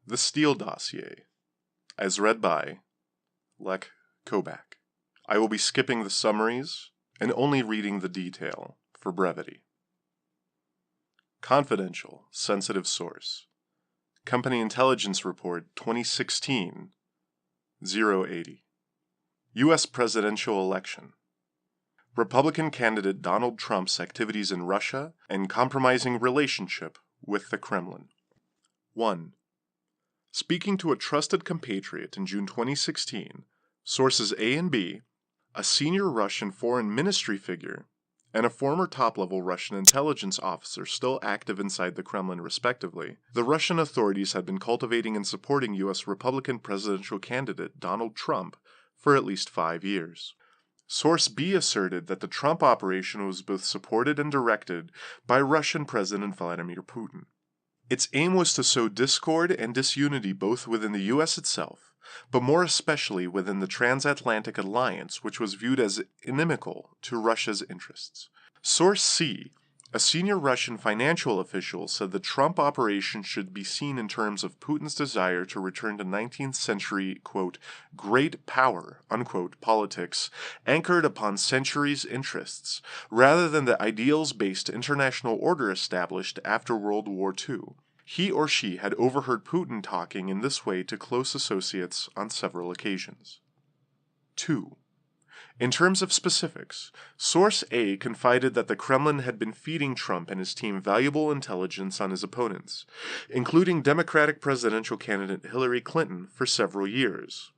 The Steele Dossier, as read by Lech Kobach. I will be skipping the summaries and only reading the detail for brevity. Confidential, sensitive source. Company Intelligence Report 2016 080. U.S. Presidential Election. Republican candidate Donald Trump's activities in Russia and compromising relationship with the Kremlin. 1. Speaking to a trusted compatriot in June 2016, sources A and B, a senior Russian foreign ministry figure, and a former top-level Russian intelligence officer still active inside the Kremlin respectively, the Russian authorities had been cultivating and supporting U.S. Republican presidential candidate Donald Trump for at least 5 years. Source B asserted that the Trump operation was both supported and directed by Russian President Vladimir Putin. Its aim was to sow discord and disunity both within the U.S. itself, but more especially within the transatlantic alliance, which was viewed as inimical to Russia's interests. Source C, a senior Russian financial official, said the Trump operation should be seen in terms of Putin's desire to return to 19th century, quote, great power, unquote, politics anchored upon centuries' interests, rather than the ideals-based international order established after World War II. He or she had overheard Putin talking in this way to close associates on several occasions. 2. In terms of specifics, Source A confided that the Kremlin had been feeding Trump and his team valuable intelligence on his opponents, including Democratic presidential candidate Hillary Clinton, for several years.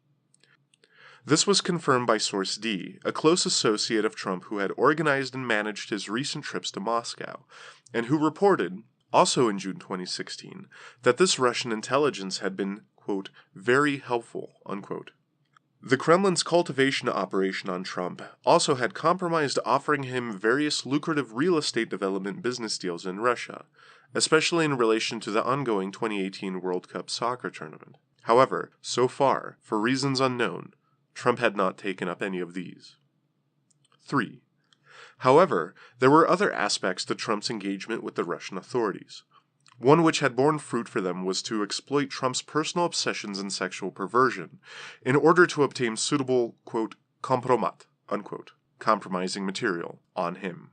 This was confirmed by Source D, a close associate of Trump who had organized and managed his recent trips to Moscow, and who reported, also in June 2016, that this Russian intelligence had been, quote, very helpful, unquote. The Kremlin's cultivation operation on Trump also had compromised offering him various lucrative real estate development business deals in Russia, especially in relation to the ongoing 2018 World Cup soccer tournament. However, so far, for reasons unknown, Trump had not taken up any of these. 3. However, there were other aspects to Trump's engagement with the Russian authorities. One which had borne fruit for them was to exploit Trump's personal obsessions and sexual perversion in order to obtain suitable, quote, compromat, unquote, compromising material on him.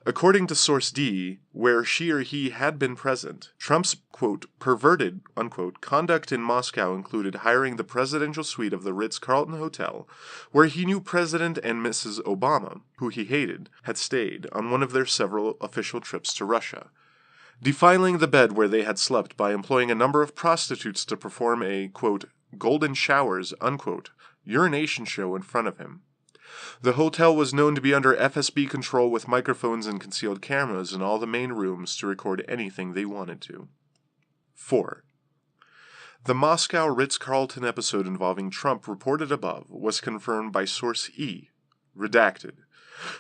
According to Source D, where she or he had been present, Trump's, quote, perverted, unquote, conduct in Moscow included hiring the presidential suite of the Ritz-Carlton Hotel, where he knew President and Mrs. Obama, who he hated, had stayed on one of their several official trips to Russia, defiling the bed where they had slept by employing a number of prostitutes to perform a, quote, golden showers, unquote, urination show in front of him. The hotel was known to be under FSB control with microphones and concealed cameras in all the main rooms to record anything they wanted to. 4. The Moscow Ritz-Carlton episode involving Trump reported above was confirmed by Source E, redacted,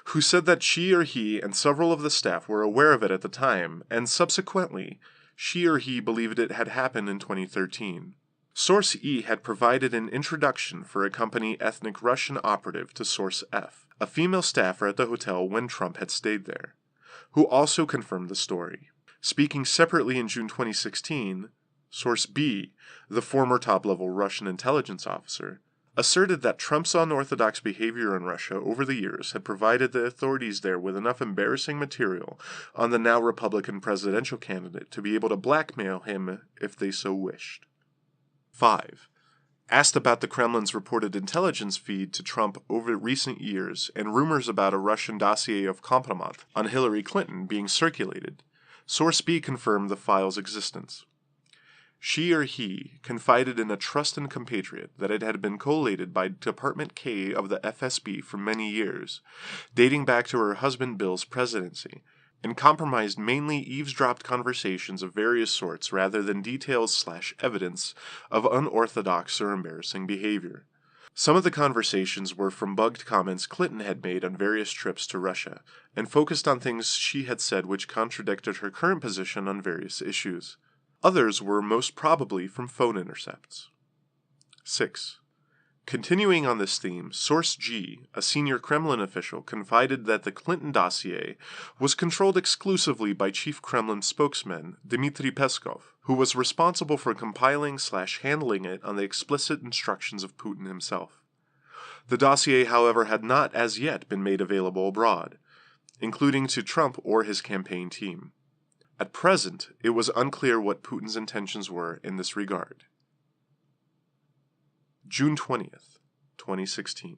who said that she or he and several of the staff were aware of it at the time, and subsequently, she or he believed it had happened in 2013. Source E had provided an introduction for a company ethnic Russian operative to Source F, a female staffer at the hotel when Trump had stayed there, who also confirmed the story. Speaking separately in June 2016, Source B, the former top-level Russian intelligence officer, asserted that Trump's unorthodox behavior in Russia over the years had provided the authorities there with enough embarrassing material on the now Republican presidential candidate to be able to blackmail him if they so wished. 5. Asked about the Kremlin's reported intelligence feed to Trump over recent years and rumors about a Russian dossier of compromat on Hillary Clinton being circulated, Source B confirmed the file's existence. She or he confided in a trusted compatriot that it had been collated by Department K of the FSB for many years, dating back to her husband Bill's presidency, and compromised mainly eavesdropped conversations of various sorts rather than details/evidence of unorthodox or embarrassing behavior. Some of the conversations were from bugged comments Clinton had made on various trips to Russia, and focused on things she had said which contradicted her current position on various issues. Others were most probably from phone intercepts. 6. Continuing on this theme, Source G, a senior Kremlin official, confided that the Clinton dossier was controlled exclusively by Chief Kremlin spokesman Dmitry Peskov, who was responsible for compiling/handling it on the explicit instructions of Putin himself. The dossier, however, had not as yet been made available abroad, including to Trump or his campaign team. At present, it was unclear what Putin's intentions were in this regard. June 20th, 2016.